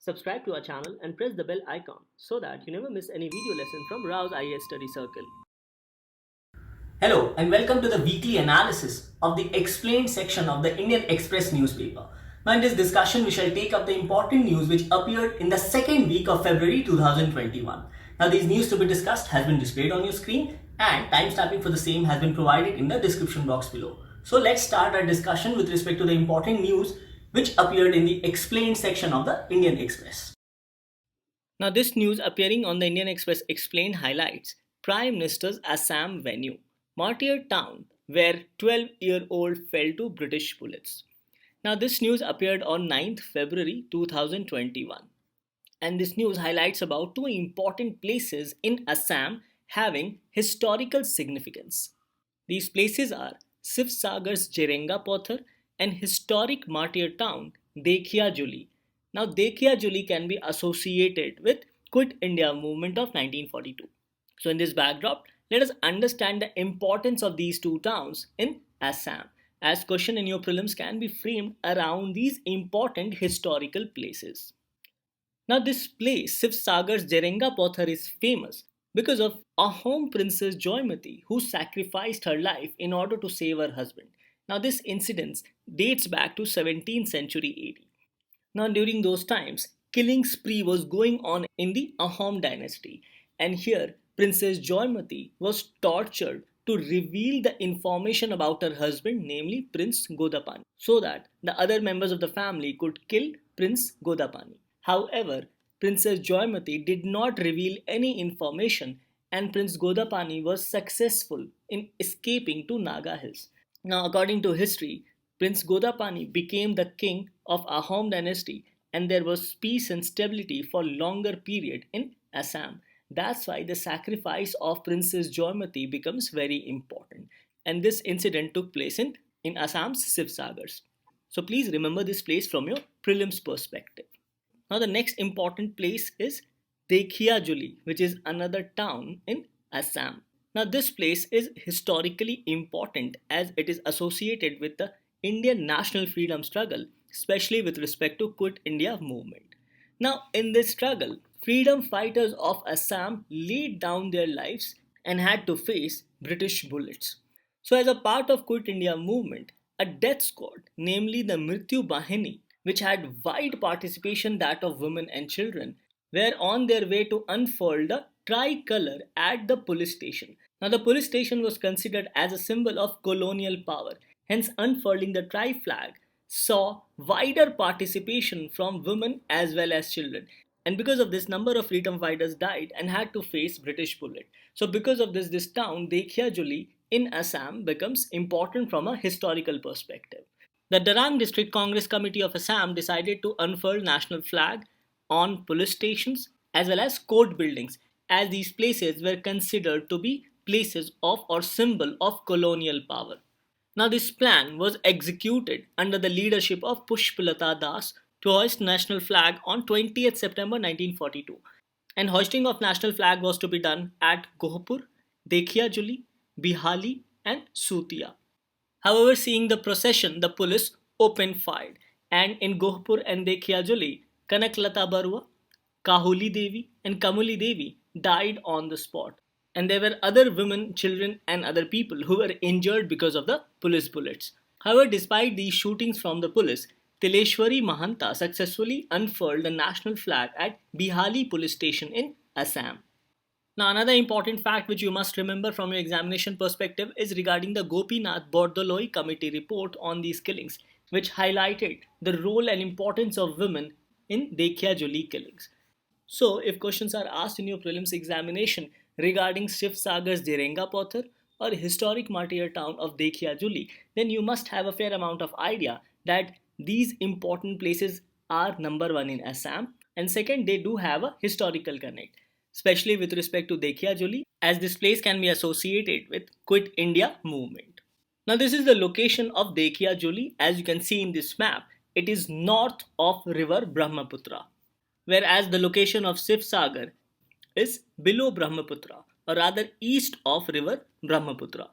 Subscribe to our channel and press the bell icon so that you never miss any video lesson from Rao's IAS Study Circle. Hello and welcome to the weekly analysis of the explained section of the Indian Express newspaper. Now in this discussion we shall take up the important news which appeared in the second week of February 2021. Now these news to be discussed has been displayed on your screen and timestamping for the same has been provided in the description box below. So let's start our discussion with respect to the important news which appeared in the explained section of the Indian Express. Now, this news appearing on the Indian Express Explained highlights Prime Minister's Assam venue, martyr town, where 12-year-old fell to British bullets. Now, this news appeared on 9th February 2021. And this news highlights about two important places in Assam having historical significance. These places are Sivsagar's Jerenga Pothar and historic martyr town Dekhia Juli. Now, Dekhia Juli can be associated with Quit India movement of 1942. So, in this backdrop, let us understand the importance of these two towns in Assam, as question in your prelims can be framed around these important historical places. Now, this place, Sivsagar's Jerenga Pothar, is famous because of Ahom princess Joymati, who sacrificed her life in order to save her husband. Now, this incident dates back to 17th century AD. Now, during those times, killing spree was going on in the Ahom dynasty, and here Princess Joymati was tortured to reveal the information about her husband, namely Prince Godapani, so that the other members of the family could kill Prince Godapani. However, Princess Joymati did not reveal any information, and Prince Godapani was successful in escaping to Naga Hills. Now, according to history, Prince Godapani became the king of Ahom dynasty, and there was peace and stability for longer period in Assam. That's why the sacrifice of Princess Joymati becomes very important. And this incident took place in Assam's Sivsagars. So please remember this place from your prelims perspective. Now the next important place is Dekhia Juli, which is another town in Assam. Now this place is historically important as it is associated with the Indian national freedom struggle, especially with respect to Quit India movement. Now in this struggle, freedom fighters of Assam laid down their lives and had to face British bullets. So as a part of Quit India movement, a death squad, namely the Mrityu Bahini, which had wide participation that of women and children, were on their way to unfurl the tricolour at the police station. Now, the police station was considered as a symbol of colonial power, hence, unfurling the tri flag saw wider participation from women as well as children. And because of this, number of freedom fighters died and had to face British bullet. So, because of this town, Dekhia Juli in Assam becomes important from a historical perspective. The Darang District Congress Committee of Assam decided to unfurl national flag on police stations as well as court buildings, as these places were considered to be places of or symbol of colonial power. Now this plan was executed under the leadership of Pushpalata Das to hoist national flag on 20th September 1942. And hoisting of national flag was to be done at Gohpur, Dekhia Juli, Bihali and Sutia. However, seeing the procession, the police opened fire, and in Gohpur and Dekhia Juli, Kanaklata Barua, Kahuli Devi, and Kamuli Devi died on the spot. And there were other women, children, and other people who were injured because of the police bullets. However, despite these shootings from the police, Tileshwari Mahanta successfully unfurled the national flag at Bihali police station in Assam. Now, another important fact which you must remember from your examination perspective is regarding the Gopinath Bordoloi committee report on these killings, which highlighted the role and importance of women in Dekhia Juli killings. So, if questions are asked in your prelims examination regarding Shiv Sagar's Jerenga Pothar or historic martyr town of Dekhia Juli, then you must have a fair amount of idea that these important places are number one in Assam, and second, they do have a historical connect, especially with respect to Dekhia Juli, as this place can be associated with Quit India movement. Now, this is the location of Dekhia Juli. As you can see in this map, it is north of river Brahmaputra, whereas the location of Sivsagar is below Brahmaputra, or rather east of river Brahmaputra.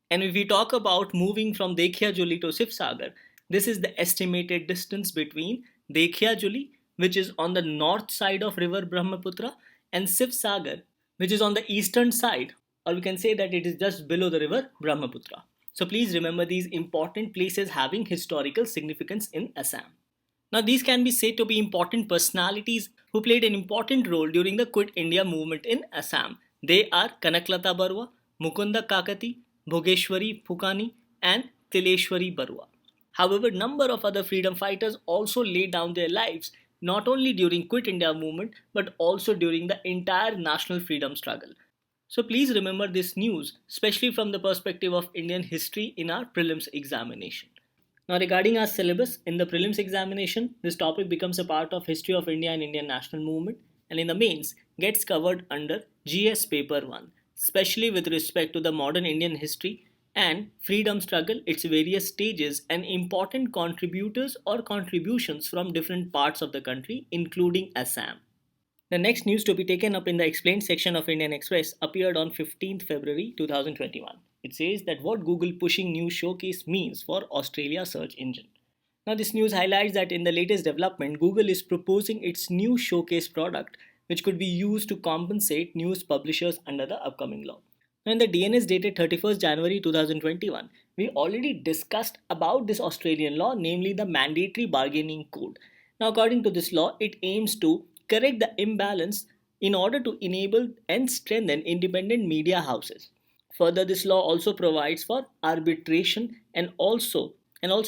And if we talk about moving from Dekhia Juli to Sivsagar, this is the estimated distance between Dekhia Juli which is on the north side of river Brahmaputra, and Shiv Sagar, which is on the eastern side, or we can say that it is just below the river Brahmaputra. So please remember these important places having historical significance in Assam. Now, these can be said to be important personalities who played an important role during the Quit India movement in Assam. They are Kanaklata Barua, Mukunda Kakati, Bhogeshwari Phukani, and Tileshwari Barua. However, number of other freedom fighters also laid down their lives not only during Quit India movement but also during the entire national freedom struggle. So please remember this news, especially from the perspective of Indian history in our prelims examination. Now, regarding our syllabus, in the prelims examination, this topic becomes a part of History of India and Indian National Movement, and in the mains, gets covered under GS Paper 1, especially with respect to the modern Indian history and freedom struggle, its various stages, and important contributors or contributions from different parts of the country, including Assam. The next news to be taken up in the explained section of Indian Express appeared on 15th February 2021. It says that what Google pushing new showcase means for Australia search engine. Now, this news highlights that in the latest development, Google is proposing its new showcase product, which could be used to compensate news publishers under the upcoming law. Now, in the DNS dated 31st January 2021, we already discussed about this Australian law, namely the Mandatory Bargaining Code. Now, according to this law, it aims to correct the imbalance in order to enable and strengthen independent media houses. Further, this law also provides for arbitration and also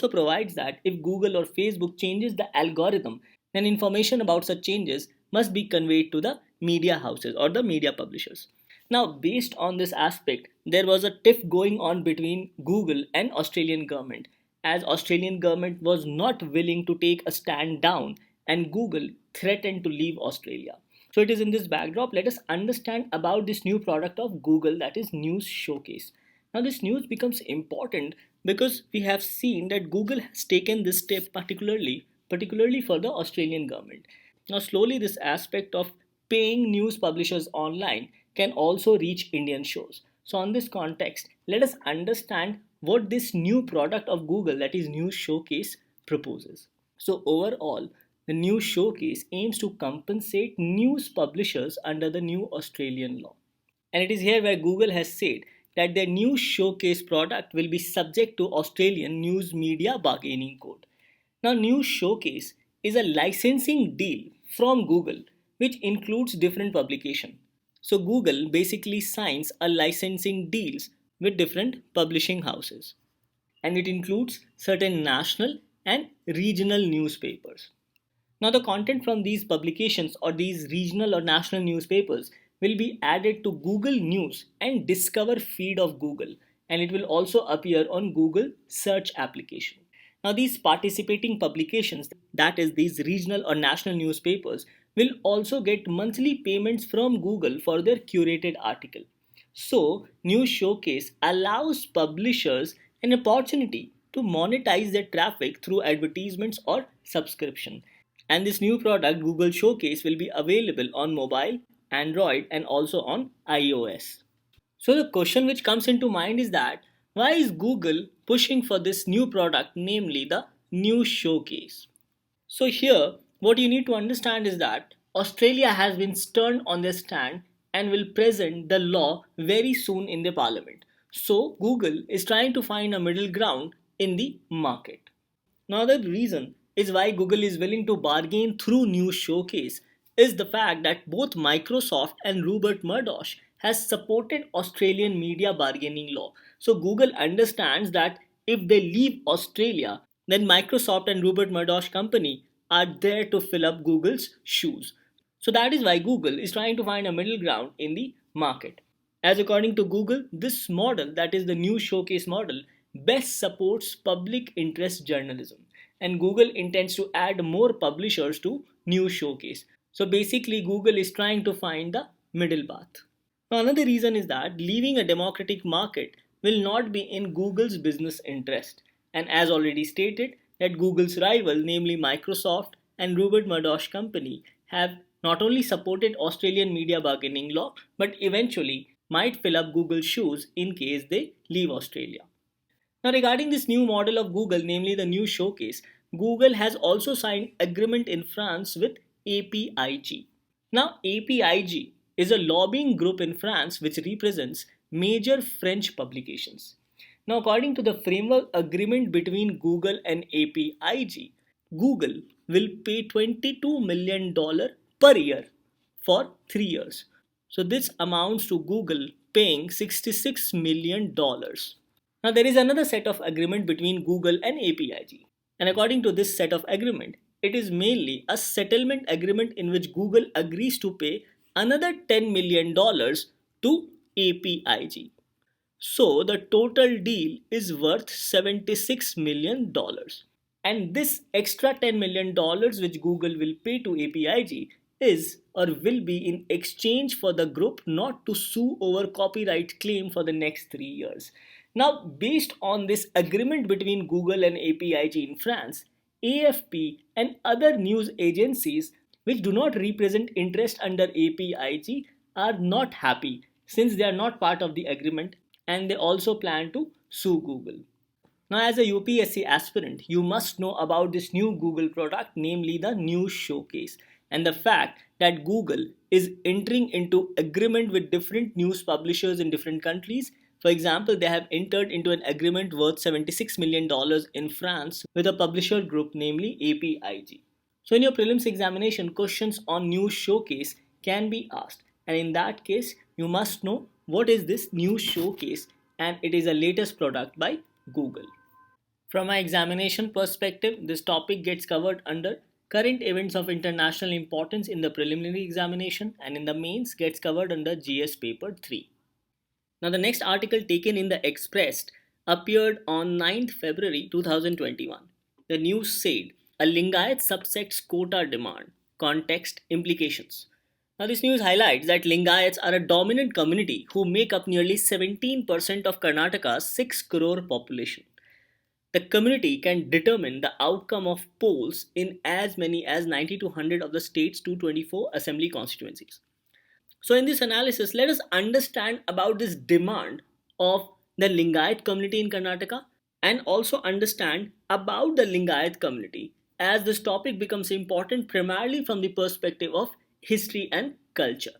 provides that if Google or Facebook changes the algorithm, then information about such changes must be conveyed to the media houses or the media publishers. Now, based on this aspect, there was a tiff going on between Google and Australian government, as Australian government was not willing to take a stand down and Google threatened to leave Australia. So it is in this backdrop, let us understand about this new product of Google, that is News Showcase. Now this news becomes important because we have seen that Google has taken this step particularly for the Australian government. Now slowly this aspect of paying news publishers online can also reach Indian shows. So on this context, let us understand what this new product of Google, that is News Showcase, proposes. So overall, the News Showcase aims to compensate news publishers under the new Australian law. And it is here where Google has said that their News Showcase product will be subject to Australian News Media Bargaining Code. Now, News Showcase is a licensing deal from Google which includes different publications. So Google basically signs a licensing deals with different publishing houses, and it includes certain national and regional newspapers. Now, the content from these publications or these regional or national newspapers will be added to Google News and Discover feed of Google, and it will also appear on Google search application. Now, these participating publications, that is, these regional or national newspapers, will also get monthly payments from Google for their curated article. So, News Showcase allows publishers an opportunity to monetize their traffic through advertisements or subscription. And this new product, Google Showcase, will be available on mobile, Android, and also on iOS. So the question which comes into mind is that why is Google pushing for this new product, namely the News Showcase? So here, what you need to understand is that Australia has been stern on their stand and will present the law very soon in the parliament. So Google is trying to find a middle ground in the market. Now the reason is why Google is willing to bargain through News Showcase is the fact that both Microsoft and Rupert Murdoch has supported Australian media bargaining law. So Google understands that if they leave Australia, then Microsoft and Rupert Murdoch company are there to fill up Google's shoes. So that is why Google is trying to find a middle ground in the market. As according to Google, this model, that is the News Showcase model, best supports public interest journalism, and Google intends to add more publishers to News Showcase. So basically, Google is trying to find the middle path. Now, another reason is that leaving a democratic market will not be in Google's business interest. And as already stated, that Google's rival, namely Microsoft and Rupert Murdoch company, have not only supported Australian media bargaining law, but eventually might fill up Google's shoes in case they leave Australia. Now, regarding this new model of Google, namely the News Showcase, Google has also signed agreement in France with APIG. Now, APIG is a lobbying group in France which represents major French publications. Now, according to the framework agreement between Google and APIG, Google will pay $22 million per year for 3 years. So, this amounts to Google paying $66 million. Now, there is another set of agreement between Google and APIG. And according to this set of agreement, it is mainly a settlement agreement in which Google agrees to pay another $10 million to APIG. So the total deal is worth $76 million. And this extra $10 million which Google will pay to APIG is or will be in exchange for the group not to sue over copyright claim for the next 3 years. Now, based on this agreement between Google and APIG in France, AFP and other news agencies which do not represent interest under APIG are not happy since they are not part of the agreement, and they also plan to sue Google. Now, as a UPSC aspirant, you must know about this new Google product, namely the News Showcase, and the fact that Google is entering into agreement with different news publishers in different countries. For example, they have entered into an agreement worth $76 million in France with a publisher group, namely APIG. So, in your prelims examination, questions on News Showcase can be asked, and in that case, you must know what is this News Showcase, and it is a latest product by Google. From my examination perspective, this topic gets covered under current events of international importance in the preliminary examination, and in the mains gets covered under GS paper 3. Now, the next article taken in the Express appeared on 9th February 2021. The news said, a Lingayat subsect's quota demand, context, implications. Now, this news highlights that Lingayats are a dominant community who make up nearly 17% of Karnataka's 6 crore population. The community can determine the outcome of polls in as many as 90 to 100 of the state's 224 assembly constituencies. So, in this analysis, let us understand about this demand of the Lingayat community in Karnataka and also understand about the Lingayat community, as this topic becomes important primarily from the perspective of history and culture.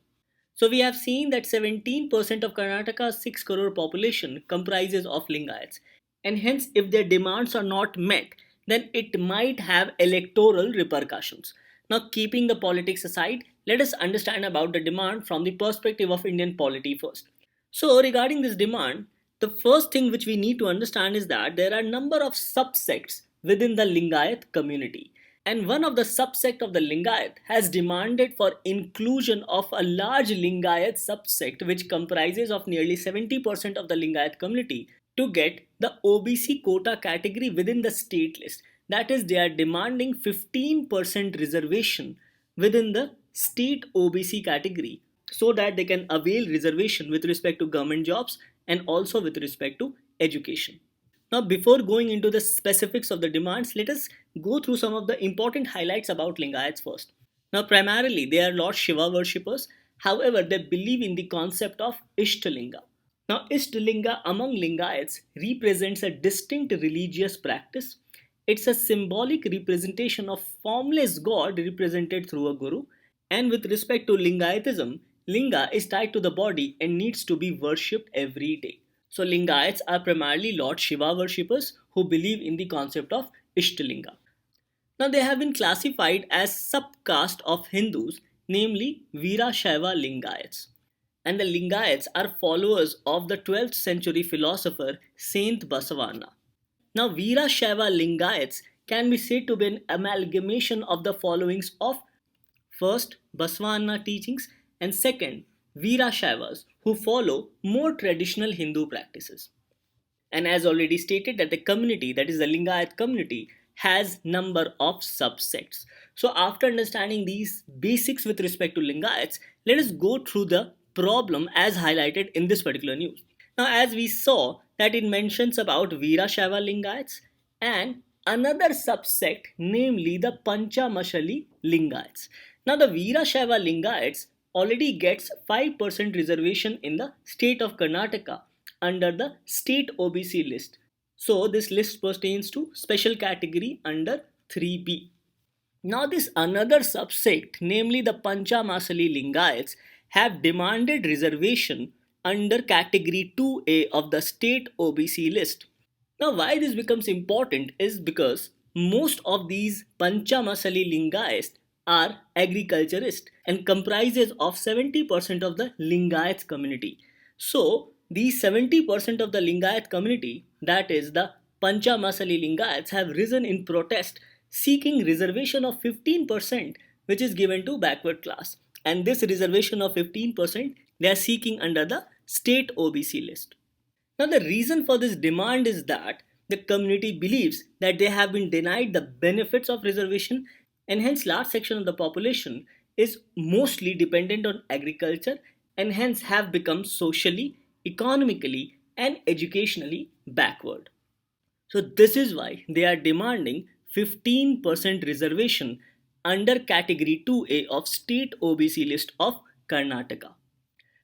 So, we have seen that 17% of Karnataka's 6 crore population comprises of Lingayats, and hence, if their demands are not met, then it might have electoral repercussions. Now, keeping the politics aside, let us understand about the demand from the perspective of Indian polity first. So, regarding this demand, the first thing which we need to understand is that there are a number of subsects within the Lingayat community. And one of the subsect of the Lingayat has demanded for inclusion of a large Lingayat subsect which comprises of nearly 70% of the Lingayat community to get the OBC quota category within the state list. That is, they are demanding 15% reservation within the state OBC category so that they can avail reservation with respect to government jobs and also with respect to education. Now, before going into the specifics of the demands, let us go through some of the important highlights about Lingayats first. Now, primarily, they are Lord Shiva worshippers. However, they believe in the concept of Ishtalinga. Now, Ishtalinga among Lingayats represents a distinct religious practice. It's a symbolic representation of formless God represented through a guru. And with respect to Lingayatism, Linga is tied to the body and needs to be worshipped every day. So, Lingayats are primarily Lord Shiva worshippers who believe in the concept of Ishtalinga. Now, they have been classified as subcaste of Hindus, namely Veerashaiva Lingayats. And the Lingayats are followers of the 12th century philosopher Saint Basavanna. Now, Veerashaiva Lingayats can be said to be an amalgamation of the followings of first, Basavanna teachings, and second, Veerashaivas who follow more traditional Hindu practices. And as already stated, that the community, that is the Lingayat community, has number of subsects. So after understanding these basics with respect to Lingayats, let us go through the problem as highlighted in this particular news. Now, as we saw that it mentions about Veerashaiva Lingayats and another subsect, namely the Panchamashali Lingayats. Now, the Veerashaiva Lingayats already gets 5% reservation in the state of Karnataka under the state OBC list. So, this list pertains to special category under 3b. Now, this another subsect, namely the Panchamasali Lingayats, have demanded reservation under category 2A of the state OBC list. Now, why this becomes important is because most of these Panchamasali Lingayats are agriculturists and comprises of 70% of the Lingayats community. So, these 70% of the Lingayat community, that is the Panchamasali Lingayats, have risen in protest seeking reservation of 15% which is given to backward class. And this reservation of 15% they are seeking under the state OBC list. Now, the reason for this demand is that the community believes that they have been denied the benefits of reservation, and hence large section of the population is mostly dependent on agriculture and hence have become socially, economically and educationally backward. So this is why they are demanding 15% reservation under category 2A of state OBC list of Karnataka.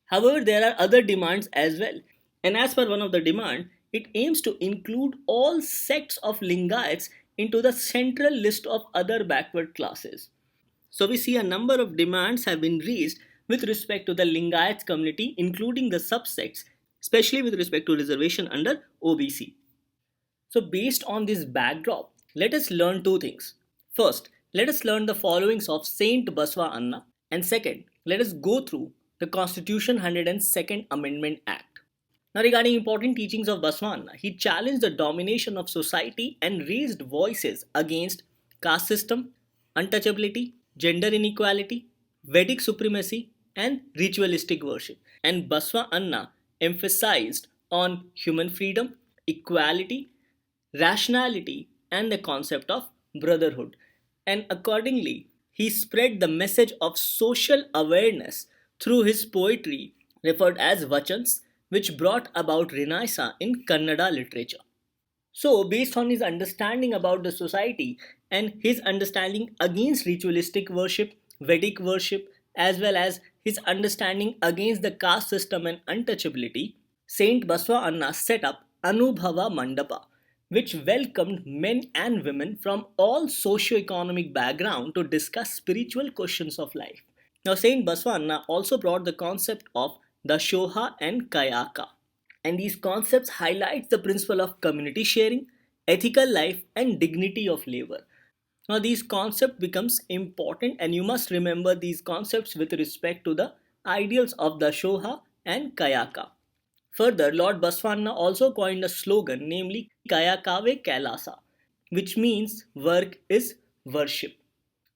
However, there are other demands as well. And as per one of the demand, it aims to include all sects of Lingayats into the central list of other backward classes. So we see a number of demands have been raised with respect to the Lingayats community, including the subsects, especially with respect to reservation under OBC. So based on this backdrop, let us learn two things. First, let us learn the followings of Saint Baswa Anna, and second, let us go through the Constitution 102nd Amendment Act. Now, regarding important teachings of Baswa Anna, he challenged the domination of society and raised voices against caste system, untouchability, gender inequality, Vedic supremacy, and ritualistic worship. And Baswa Anna emphasized on human freedom, equality, rationality, and the concept of brotherhood. And accordingly, he spread the message of social awareness through his poetry, referred as Vachans, which brought about Renaissance in Kannada literature. So, based on his understanding about the society and his understanding against ritualistic worship, Vedic worship, as well as his understanding against the caste system and untouchability, Saint Baswa Anna set up Anubhava Mandapa, which welcomed men and women from all socio-economic background to discuss spiritual questions of life. Now, Saint Baswa Anna also brought the concept of Dashoha and Kayaka. And these concepts highlight the principle of community sharing, ethical life, and dignity of labor. Now, these concepts becomes important, and you must remember these concepts with respect to the ideals of Dashoha and Kayaka. Further, Lord Baswanna also coined a slogan, namely Kayakave Kailasa, which means work is worship.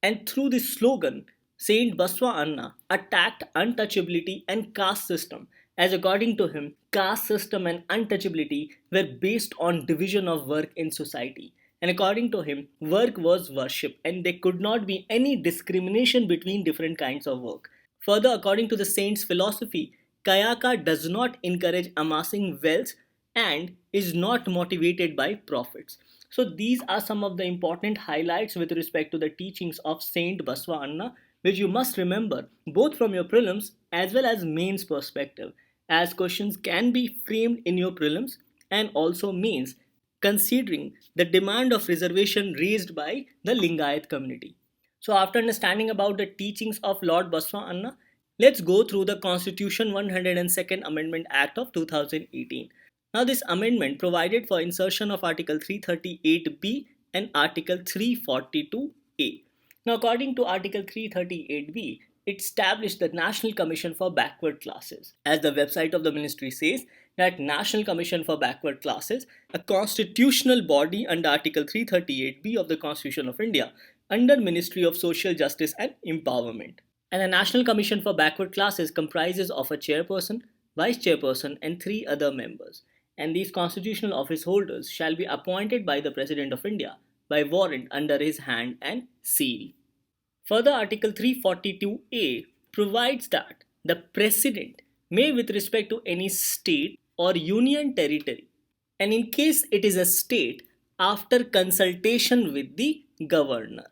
And through this slogan, Saint Baswa Anna attacked untouchability and caste system, as according to him, caste system and untouchability were based on division of work in society. And according to him, work was worship and there could not be any discrimination between different kinds of work. Further, according to the saint's philosophy, Kayaka does not encourage amassing wealth and is not motivated by profits. So these are some of the important highlights with respect to the teachings of Saint Baswa Anna, which you must remember both from your prelims as well as mains perspective, as questions can be framed in your prelims and also mains, considering the demand of reservation raised by the Lingayat community. So after understanding about the teachings of Lord Baswa Anna, let's go through the Constitution 102nd Amendment Act of 2018. Now, this amendment provided for insertion of Article 338B and Article 342A. Now, according to Article 338B, it established the National Commission for Backward Classes. As the website of the ministry says, that National Commission for Backward Classes, a constitutional body under Article 338B of the Constitution of India, under Ministry of Social Justice and Empowerment. And the National Commission for Backward Classes comprises of a chairperson, vice chairperson, and 3 other members. And these constitutional office holders shall be appointed by the President of India by warrant under his hand and seal. Further, Article 342A provides that the President may, with respect to any state or union territory, and in case it is a state, after consultation with the governor.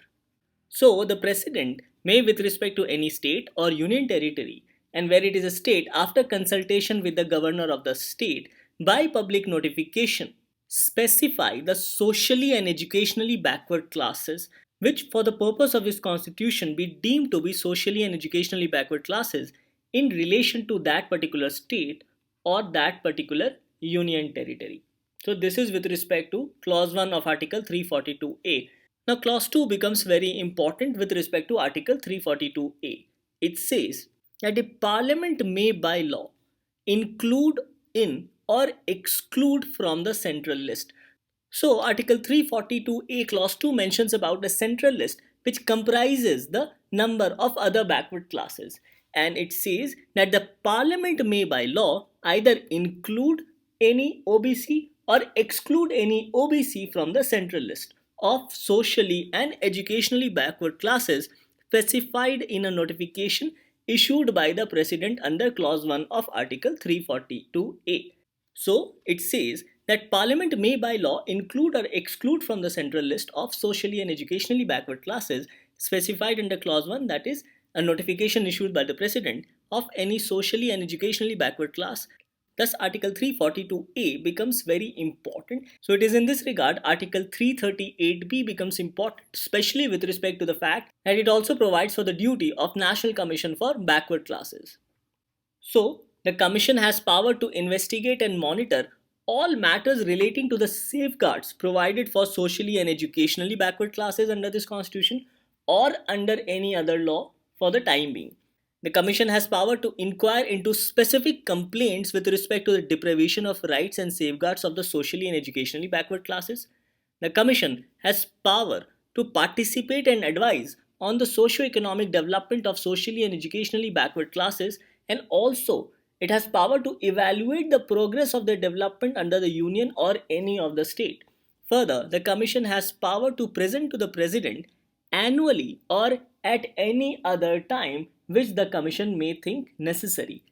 So, the President may, with respect to any state or union territory, and where it is a state, after consultation with the governor of the state, by public notification, specify the socially and educationally backward classes, which, for the purpose of this constitution, be deemed to be socially and educationally backward classes in relation to that particular state or that particular union territory. So, this is with respect to clause 1 of Article 342A. Now, clause 2 becomes very important with respect to Article 342A. It says that a parliament may by law include in or exclude from the central list. So, Article 342A Clause 2 mentions about the central list, which comprises the number of other backward classes. And it says that the Parliament may by law either include any OBC or exclude any OBC from the central list of socially and educationally backward classes specified in a notification issued by the President under Clause 1 of Article 342A. So it says that Parliament may by law include or exclude from the central list of socially and educationally backward classes specified under Clause 1, that is, a notification issued by the President of any socially and educationally backward class. Thus, Article 342A becomes very important. So, it is in this regard Article 338B becomes important, especially with respect to the fact that it also provides for the duty of National Commission for Backward Classes. So, the Commission has power to investigate and monitor all matters relating to the safeguards provided for socially and educationally backward classes under this Constitution or under any other law for the time being. The Commission has power to inquire into specific complaints with respect to the deprivation of rights and safeguards of the socially and educationally backward classes. The Commission has power to participate and advise on the socio-economic development of socially and educationally backward classes, and also it has power to evaluate the progress of their development under the Union or any of the state. Further, the Commission has power to present to the President annually or at any other time which the Commission may think necessary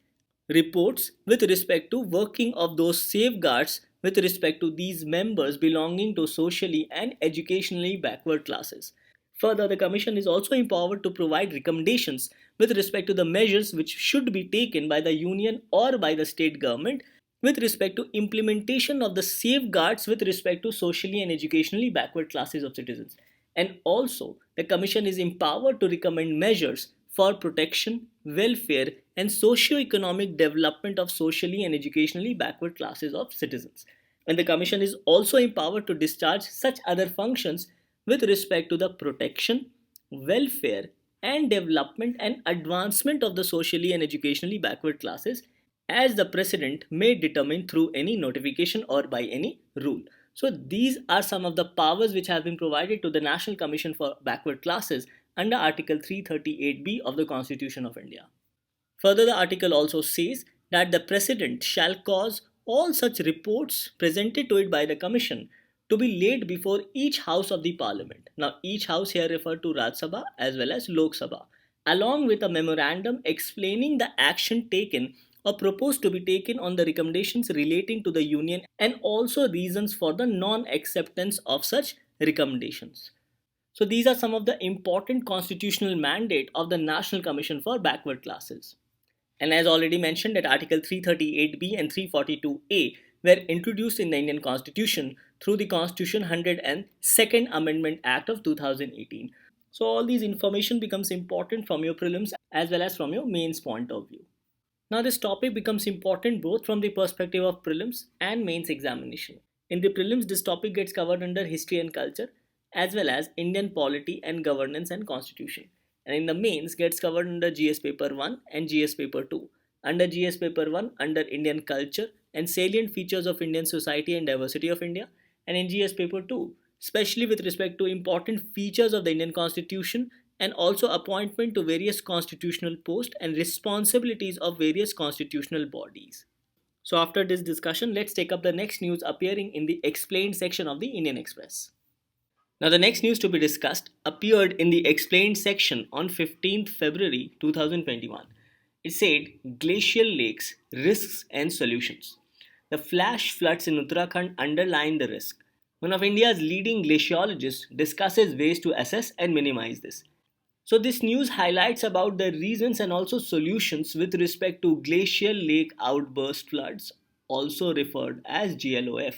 reports with respect to working of those safeguards with respect to these members belonging to socially and educationally backward classes. Further, the Commission is also empowered to provide recommendations with respect to the measures which should be taken by the Union or by the state government with respect to implementation of the safeguards with respect to socially and educationally backward classes of citizens. And also, the Commission is empowered to recommend measures for protection, welfare, and socio-economic development of socially and educationally backward classes of citizens. And the Commission is also empowered to discharge such other functions with respect to the protection, welfare, and development and advancement of the socially and educationally backward classes as the President may determine through any notification or by any rule. So, these are some of the powers which have been provided to the National Commission for Backward Classes under Article 338B of the Constitution of India. Further, the article also says that the President shall cause all such reports presented to it by the Commission to be laid before each house of the Parliament. Now, each house here referred to Raj Sabha as well as Lok Sabha, along with a memorandum explaining the action taken or proposed to be taken on the recommendations relating to the Union and also reasons for the non acceptance of such recommendations. So, these are some of the important constitutional mandate of the National Commission for Backward Classes. And as already mentioned, that Article 338B and 342A were introduced in the Indian Constitution through the Constitution 102nd Amendment Act of 2018. So, all these information becomes important from your prelims as well as from your mains point of view. Now, this topic becomes important both from the perspective of prelims and mains examination. In the prelims, this topic gets covered under history and culture as well as Indian polity and governance and constitution. And in the mains gets covered under GS paper 1 and GS paper 2. Under GS paper 1 under Indian culture and salient features of Indian society and diversity of India, and in GS paper 2 especially with respect to important features of the Indian constitution and also appointment to various constitutional posts and responsibilities of various constitutional bodies. So after this discussion, let's take up the next news appearing in the explained section of the Indian Express. Now the next news to be discussed appeared in the explained section on 15th February 2021. It said glacial lakes, risks and solutions. The flash floods in Uttarakhand underline the risk. One of India's leading glaciologists discusses ways to assess and minimize this. So this news highlights about the reasons and also solutions with respect to glacial lake outburst floods, also referred as GLOF.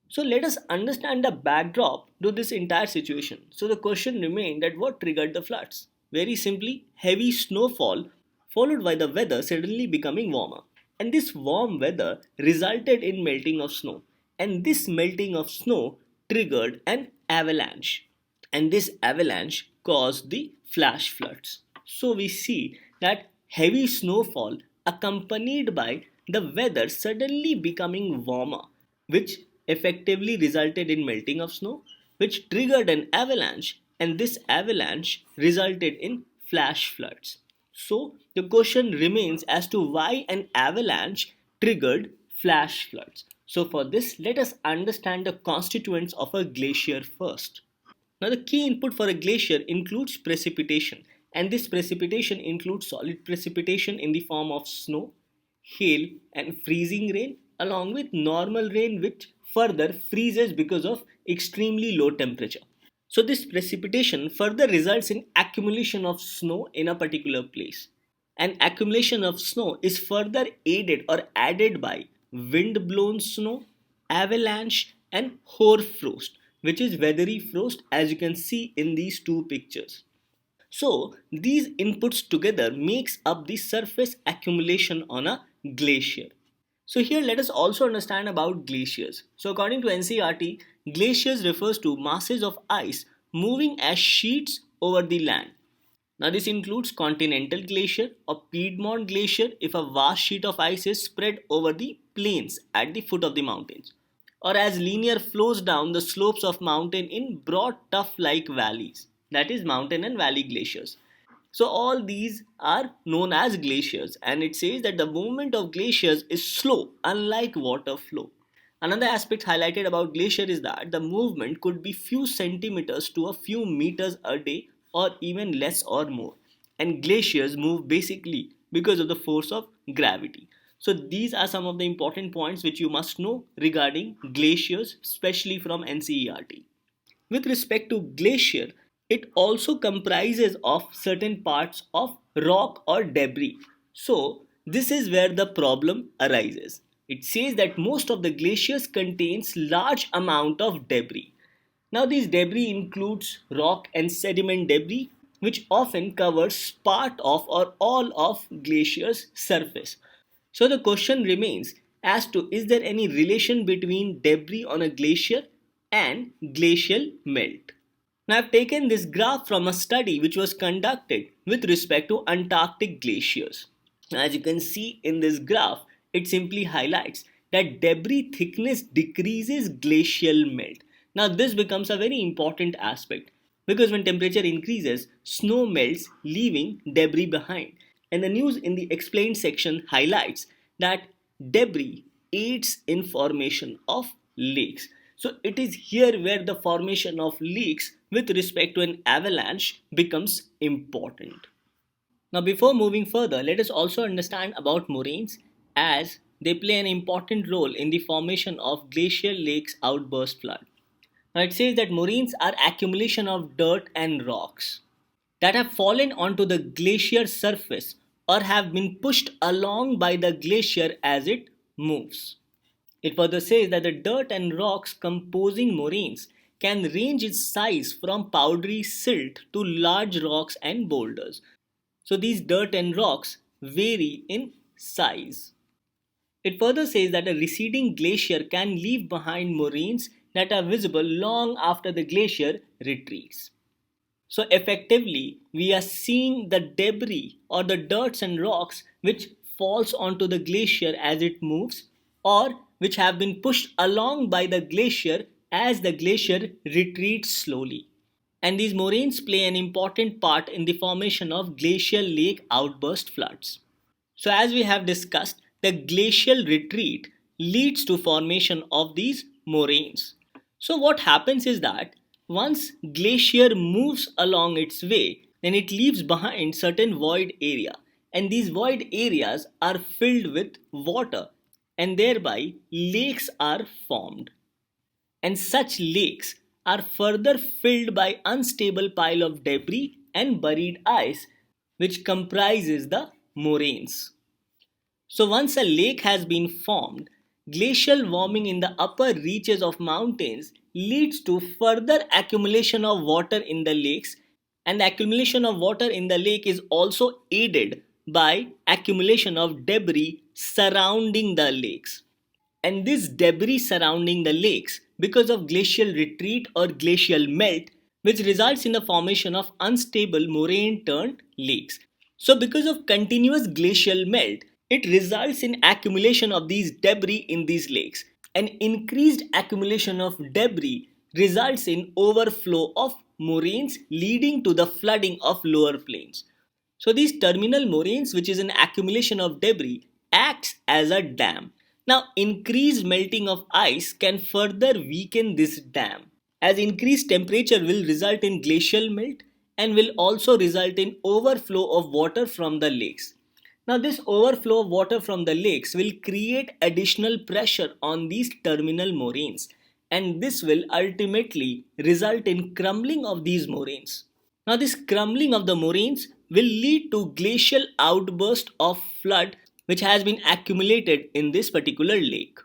So let us understand the backdrop to this entire situation. So the question remained that what triggered the floods? Very simply, heavy snowfall followed by the weather suddenly becoming warmer. And this warm weather resulted in melting of snow. And this melting of snow triggered an avalanche. And this avalanche caused the flash floods. So we see that heavy snowfall accompanied by the weather suddenly becoming warmer, which effectively resulted in melting of snow, which triggered an avalanche, and this avalanche resulted in flash floods. So the question remains as to why an avalanche triggered flash floods. So for this, let us understand the constituents of a glacier first. Now, the key input for a glacier includes precipitation, and this precipitation includes solid precipitation in the form of snow, hail, and freezing rain, along with normal rain, which further freezes because of extremely low temperature. So, this precipitation further results in accumulation of snow in a particular place. And accumulation of snow is further aided or added by wind blown snow, avalanche, and hoarfrost, which is weathery frost, as you can see in these two pictures. So these inputs together makes up the surface accumulation on a glacier. So here let us also understand about glaciers. So according to NCERT, glaciers refers to masses of ice moving as sheets over the land. Now this includes continental glacier or Piedmont glacier if a vast sheet of ice is spread over the plains at the foot of the mountains, or as linear flows down the slopes of mountain in broad tuff-like valleys, that is mountain and valley glaciers. So all these are known as glaciers, and it says that the movement of glaciers is slow unlike water flow. Another aspect highlighted about glacier is that the movement could be few centimeters to a few meters a day or even less or more. And glaciers move basically because of the force of gravity. So these are some of the important points which you must know regarding glaciers, especially from NCERT. With respect to glacier, it also comprises of certain parts of rock or debris. So this is where the problem arises. It says that most of the glaciers contains large amount of debris. Now these debris includes rock and sediment debris, which often covers part of or all of glacier's surface. So the question remains as to is there any relation between debris on a glacier and glacial melt. Now I've taken this graph from a study which was conducted with respect to Antarctic glaciers. As you can see in this graph, it simply highlights that debris thickness decreases glacial melt. Now this becomes a very important aspect because when temperature increases, snow melts leaving debris behind. And the news in the explained section highlights that debris aids in formation of lakes. So it is here where the formation of lakes with respect to an avalanche becomes important. Now before moving further, let us also understand about moraines as they play an important role in the formation of glacial lakes outburst flood. Now it says that moraines are accumulation of dirt and rocks that have fallen onto the glacier surface or have been pushed along by the glacier as it moves. It further says that the dirt and rocks composing moraines can range its size from powdery silt to large rocks and boulders. So these dirt and rocks vary in size. It further says that a receding glacier can leave behind moraines that are visible long after the glacier retreats. So effectively, we are seeing the debris or the dirts and rocks which falls onto the glacier as it moves or which have been pushed along by the glacier as the glacier retreats slowly. And these moraines play an important part in the formation of glacial lake outburst floods. So as we have discussed, the glacial retreat leads to formation of these moraines. So what happens is that once glacier moves along its way, then it leaves behind certain void area, and these void areas are filled with water, and thereby lakes are formed. And such lakes are further filled by unstable pile of debris and buried ice which comprises the moraines. So once a lake has been formed, glacial warming in the upper reaches of mountains leads to further accumulation of water in the lakes, and the accumulation of water in the lake is also aided by accumulation of debris surrounding the lakes. And this debris surrounding the lakes, because of glacial retreat or glacial melt, which results in the formation of unstable moraine turned lakes. So because of continuous glacial melt, it results in accumulation of these debris in these lakes. An increased accumulation of debris results in overflow of moraines, leading to the flooding of lower plains. So these terminal moraines, which is an accumulation of debris, acts as a dam. Now increased melting of ice can further weaken this dam, as increased temperature will result in glacial melt and will also result in overflow of water from the lakes. Now this overflow of water from the lakes will create additional pressure on these terminal moraines, and this will ultimately result in crumbling of these moraines. Now, this crumbling of the moraines will lead to glacial outburst of flood which has been accumulated in this particular lake.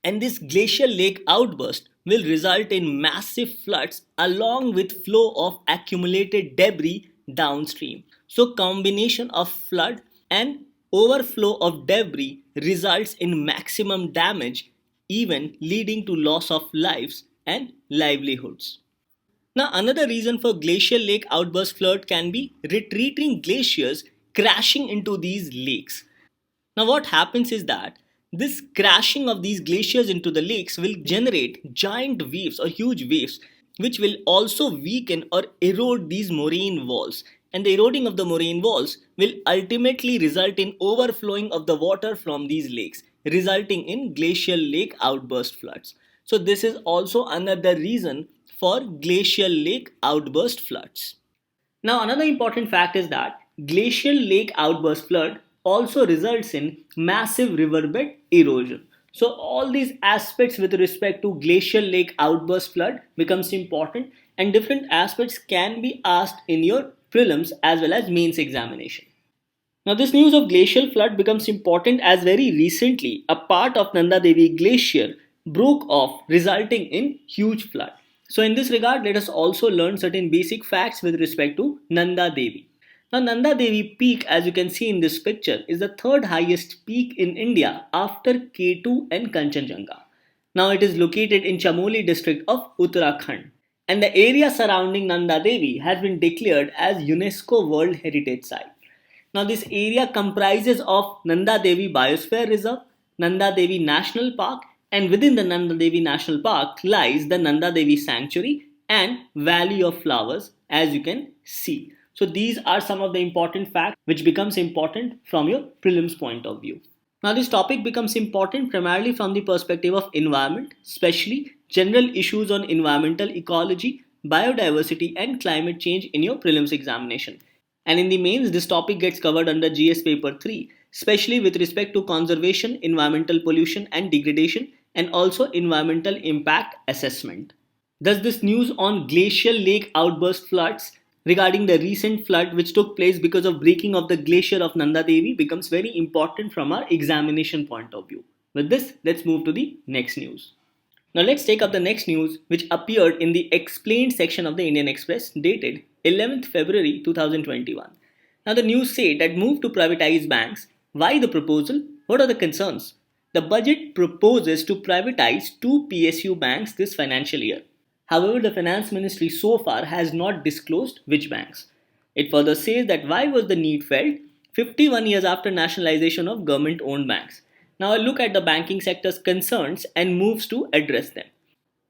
And this glacial lake outburst will result in massive floods along with flow of accumulated debris downstream. So combination of flood and overflow of debris results in maximum damage, even leading to loss of lives and livelihoods. Now, another reason for glacial lake outburst flood can be retreating glaciers crashing into these lakes. Now, what happens is that this crashing of these glaciers into the lakes will generate giant waves or huge waves, which will also weaken or erode these moraine walls. And the eroding of the moraine walls will ultimately result in overflowing of the water from these lakes, resulting in glacial lake outburst floods. So, this is also another reason for glacial lake outburst floods. Now, another important fact is that glacial lake outburst flood also results in massive riverbed erosion. So, all these aspects with respect to glacial lake outburst flood becomes important, and different aspects can be asked in your prelims as well as mains examination. Now, this news of glacial flood becomes important as very recently a part of Nanda Devi Glacier broke off, resulting in huge flood. So, in this regard, let us also learn certain basic facts with respect to Nanda Devi. Now, Nanda Devi Peak, as you can see in this picture, is the third highest peak in India after K2 and Kanchenjunga. Now, it is located in Chamoli district of Uttarakhand, and the area surrounding Nanda Devi has been declared as UNESCO World Heritage Site. Now, this area comprises of Nanda Devi Biosphere Reserve, Nanda Devi National Park, and within the Nanda Devi National Park lies the Nanda Devi Sanctuary and Valley of Flowers, as you can see. So, these are some of the important facts which becomes important from your prelims point of view. Now, this topic becomes important primarily from the perspective of environment, especially general issues on environmental ecology, biodiversity, and climate change in your prelims examination. And in the mains, this topic gets covered under GS paper 3, especially with respect to conservation, environmental pollution and degradation, and also environmental impact assessment. Thus, this news on glacial lake outburst floods regarding the recent flood which took place because of breaking of the glacier of Nanda Devi becomes very important from our examination point of view. With this, let's move to the next news. Now let's take up the next news which appeared in the explained section of the Indian Express dated 11th February 2021. Now the news said that move to privatize banks. Why the proposal? What are the concerns? The budget proposes to privatize two PSU banks this financial year. However, the finance ministry so far has not disclosed which banks. It further says that why was the need felt 51 years after nationalization of government owned banks. Now, a look at the banking sector's concerns and moves to address them.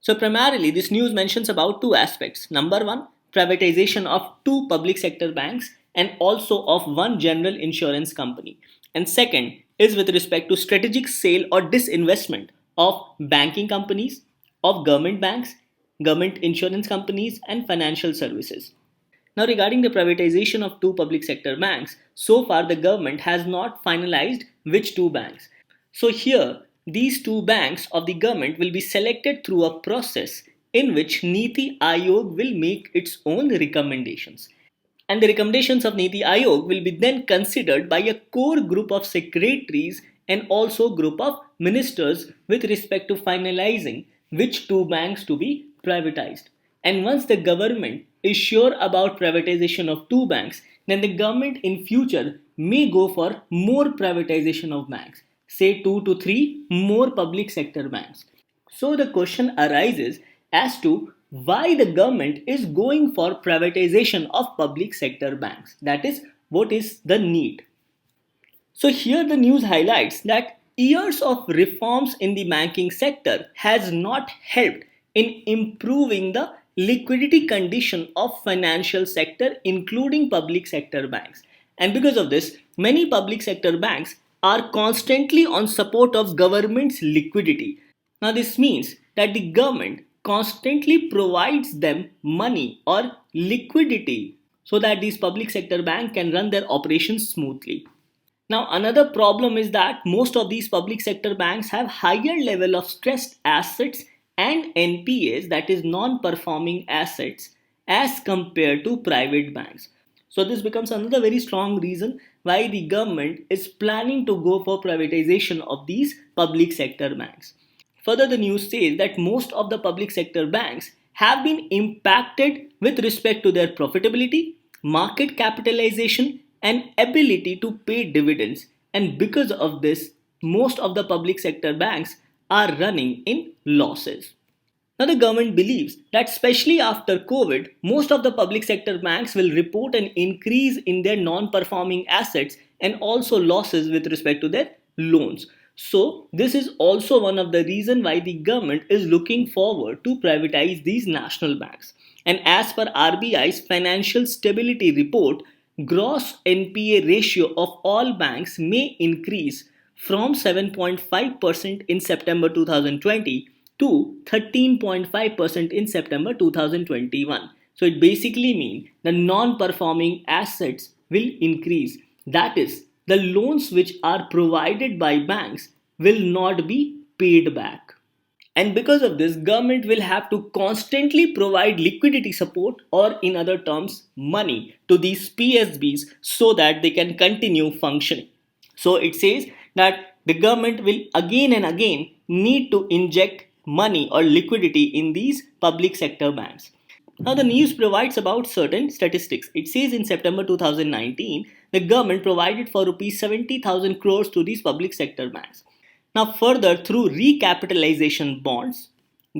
So, primarily, this news mentions about two aspects. Number one, privatization of two public sector banks and also of one general insurance company. And second is with respect to strategic sale or disinvestment of banking companies, of government banks, government insurance companies, and financial services. Now, regarding the privatization of two public sector banks, so far the government has not finalized which two banks. So, here, these two banks of the government will be selected through a process in which Niti Aayog will make its own recommendations. And the recommendations of Niti Aayog will be then considered by a core group of secretaries and also group of ministers with respect to finalizing which two banks to be privatized. And once the government is sure about privatization of two banks, then the government in future may go for more privatization of banks, say 2 to 3 more public sector banks. So the question arises as to why the government is going for privatization of public sector banks. That is, what is the need? So here the news highlights that years of reforms in the banking sector has not helped in improving the liquidity condition of financial sector including public sector banks. And because of this, many public sector banks are constantly on support of government's liquidity. Now this means that the government constantly provides them money or liquidity so that these public sector banks can run their operations smoothly. Now, another problem is that most of these public sector banks have higher level of stressed assets and NPAs, that is non-performing assets, as compared to private banks. So this becomes another very strong reason why the government is planning to go for privatization of these public sector banks. Further, the news says that most of the public sector banks have been impacted with respect to their profitability, market capitalization, and ability to pay dividends. And because of this, most of the public sector banks are running in losses. Now, the government believes that, especially after COVID, most of the public sector banks will report an increase in their non performing assets and also losses with respect to their loans. So, this is also one of the reasons why the government is looking forward to privatize these national banks. And as per RBI's financial stability report, gross NPA ratio of all banks may increase from 7.5% in September 2020 to 13.5% in September 2021. So it basically means the non-performing assets will increase. That is, the loans which are provided by banks will not be paid back. And because of this, government will have to constantly provide liquidity support, or in other terms, money, to these PSBs so that they can continue functioning. So it says that the government will again and again need to inject money or liquidity in these public sector banks. Now, the news provides about certain statistics. It says in September 2019, the government provided for rupees 70,000 crores to these public sector banks. Now, further, through recapitalization bonds,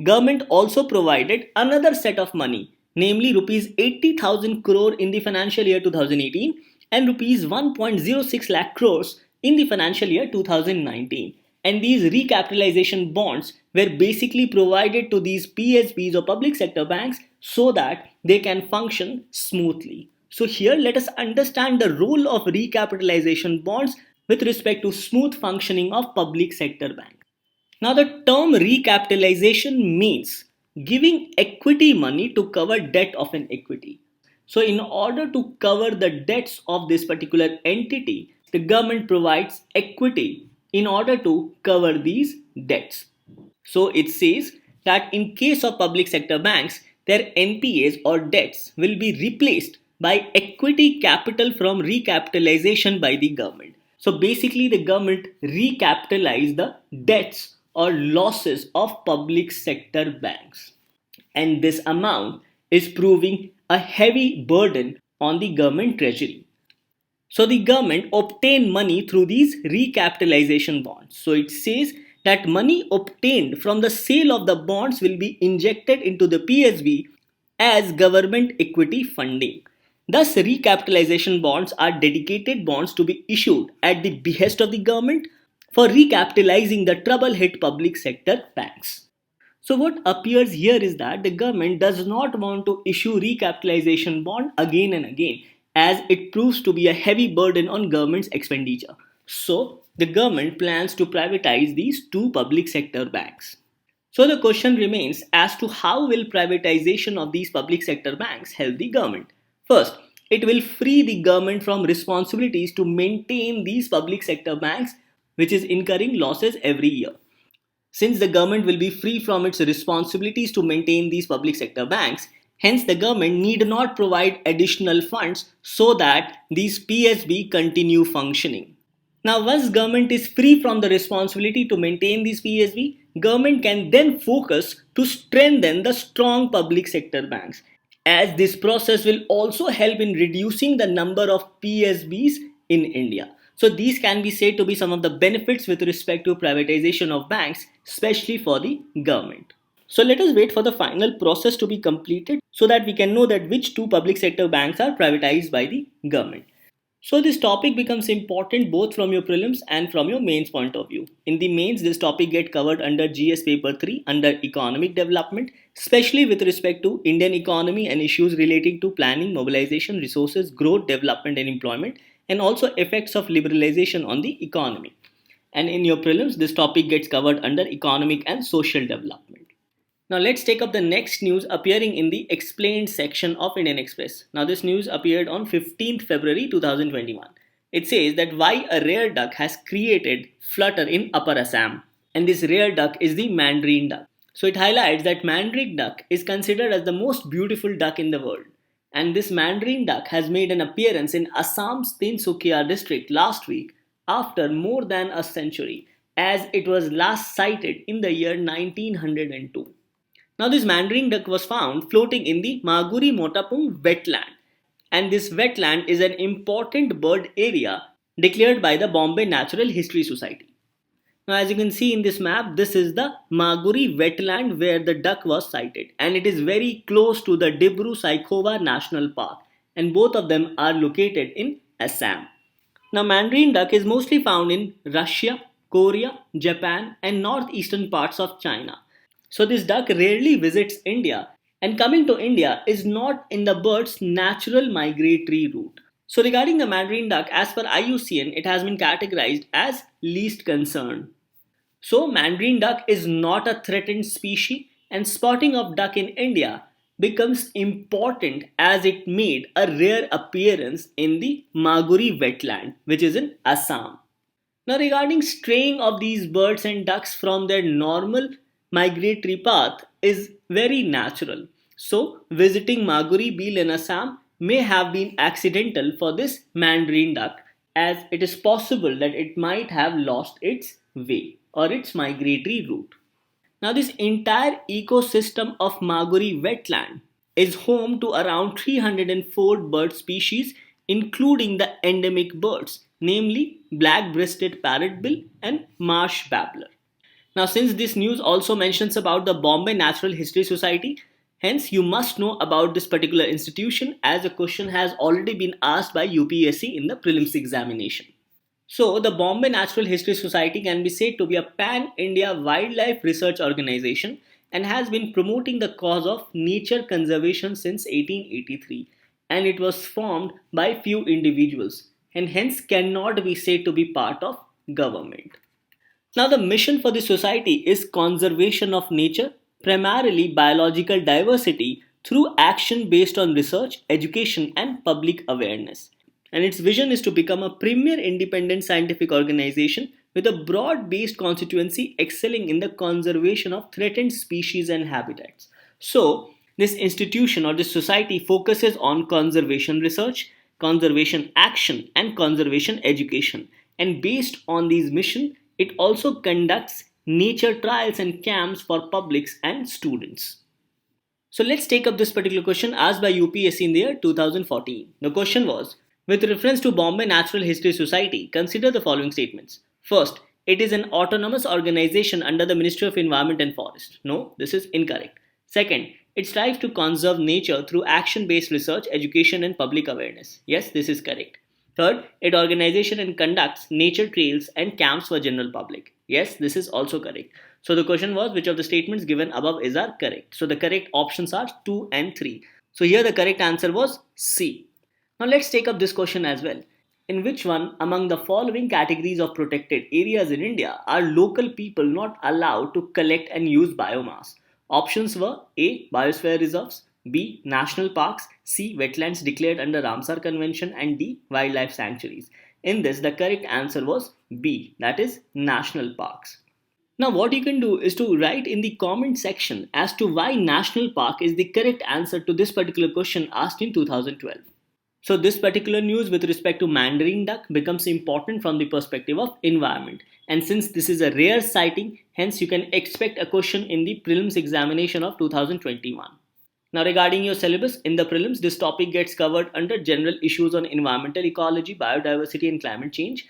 government also provided another set of money, namely rupees 80,000 crore in the financial year 2018 and rupees 1.06 lakh crores in the financial year 2019. And these recapitalization bonds were basically provided to these PSBs or public sector banks so that they can function smoothly. So here let us understand the role of recapitalization bonds with respect to smooth functioning of public sector banks. Now the term recapitalization means giving equity money to cover debt of an equity. So in order to cover the debts of this particular entity, the government provides equity in order to cover these debts. So it says that in case of public sector banks, their NPAs or debts will be replaced by equity capital from recapitalization by the government. So basically the government recapitalized the debts or losses of public sector banks. And this amount is proving a heavy burden on the government treasury. So the government obtained money through these recapitalization bonds. So it says that money obtained from the sale of the bonds will be injected into the PSB as government equity funding. Thus, recapitalization bonds are dedicated bonds to be issued at the behest of the government for recapitalizing the trouble-hit public sector banks. So what appears here is that the government does not want to issue recapitalization bond again and again, as it proves to be a heavy burden on government's expenditure. So the government plans to privatize these two public sector banks. So the question remains as to how will privatization of these public sector banks help the government. First, it will free the government from responsibilities to maintain these public sector banks, which is incurring losses every year. Since the government will be free from its responsibilities to maintain these public sector banks, hence the government need not provide additional funds so that these PSB continue functioning. Now, once government is free from the responsibility to maintain these PSB, government can then focus to strengthen the strong public sector banks, as this process will also help in reducing the number of PSBs in India. So these can be said to be some of the benefits with respect to privatization of banks, especially for the government. So let us wait for the final process to be completed so that we can know that which two public sector banks are privatized by the government. So this topic becomes important both from your prelims and from your mains point of view. In the mains, this topic get covered under GS paper 3 under economic development, especially with respect to Indian economy and issues relating to planning, mobilization, resources, growth, development and employment, and also effects of liberalization on the economy. And in your prelims, this topic gets covered under economic and social development. Now let's take up the next news appearing in the explained section of Indian Express. Now this news appeared on 15th February 2021. It says that why a rare duck has created flutter in Upper Assam, and this rare duck is the mandarin duck. So it highlights that mandarin duck is considered as the most beautiful duck in the world, and this mandarin duck has made an appearance in Assam's Tinsukia district last week after more than a century, as it was last sighted in the year 1902. Now, this mandarin duck was found floating in the Maguri Motapung wetland, and this wetland is an important bird area declared by the Bombay Natural History Society. Now, as you can see in this map, this is the Maguri wetland where the duck was sighted, and it is very close to the Dibru Saikhowa National Park, and both of them are located in Assam. Now, mandarin duck is mostly found in Russia, Korea, Japan, and northeastern parts of China. So this duck rarely visits India, and coming to India is not in the bird's natural migratory route. So regarding the mandarin duck, as per IUCN, it has been categorized as least concern. So mandarin duck is not a threatened species, and spotting of duck in India becomes important as it made a rare appearance in the Maguri wetland, which is in Assam. Now, regarding straying of these birds and ducks from their normal migratory path is very natural. So, visiting Maguri Beel in Assam may have been accidental for this mandarin duck, as it is possible that it might have lost its way or its migratory route. Now, this entire ecosystem of Maguri wetland is home to around 304 bird species, including the endemic birds, namely black breasted parrotbill and marsh babbler. Now, since this news also mentions about the Bombay Natural History Society, hence you must know about this particular institution as a question has already been asked by UPSC in the prelims examination. So, the Bombay Natural History Society can be said to be a pan-India wildlife research organization and has been promoting the cause of nature conservation since 1883, and it was formed by few individuals and hence cannot be said to be part of government. Now, the mission for the society is conservation of nature, primarily biological diversity, through action based on research, education, and public awareness. And its vision is to become a premier independent scientific organization with a broad based constituency excelling in the conservation of threatened species and habitats. So, this institution or this society focuses on conservation research, conservation action, and conservation education. And based on these missions, it also conducts nature trials and camps for publics and students. So let's take up this particular question asked by UPSC in the year 2014. The question was, with reference to Bombay Natural History Society, consider the following statements. First, it is an autonomous organization under the Ministry of Environment and Forest. No, this is incorrect. Second, it strives to conserve nature through action-based research, education and public awareness. Yes, this is correct. Third, it organizes and conducts nature trails and camps for general public. Yes, this is also correct. So the question was which of the statements given above is are correct. So the correct options are 2 and 3. So here the correct answer was C. Now let's take up this question as well. In which one among the following categories of protected areas in India are local people not allowed to collect and use biomass? Options were A. Biosphere reserves, B. National parks, C. Wetlands declared under Ramsar Convention, and D. Wildlife sanctuaries. In this, the correct answer was B, that is national parks. Now, what you can do is to write in the comment section as to why national park is the correct answer to this particular question asked in 2012. So this particular news with respect to Mandarin duck becomes important from the perspective of environment. And since this is a rare sighting, hence you can expect a question in the prelims examination of 2021. Now regarding your syllabus, in the prelims, this topic gets covered under general issues on environmental ecology, biodiversity and climate change.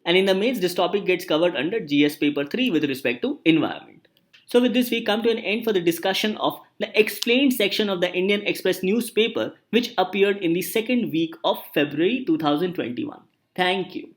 And in the mains, this topic gets covered under GS paper 3 with respect to environment. So with this, we come to an end for the discussion of the explained section of the Indian Express newspaper, which appeared in the second week of February 2021. Thank you.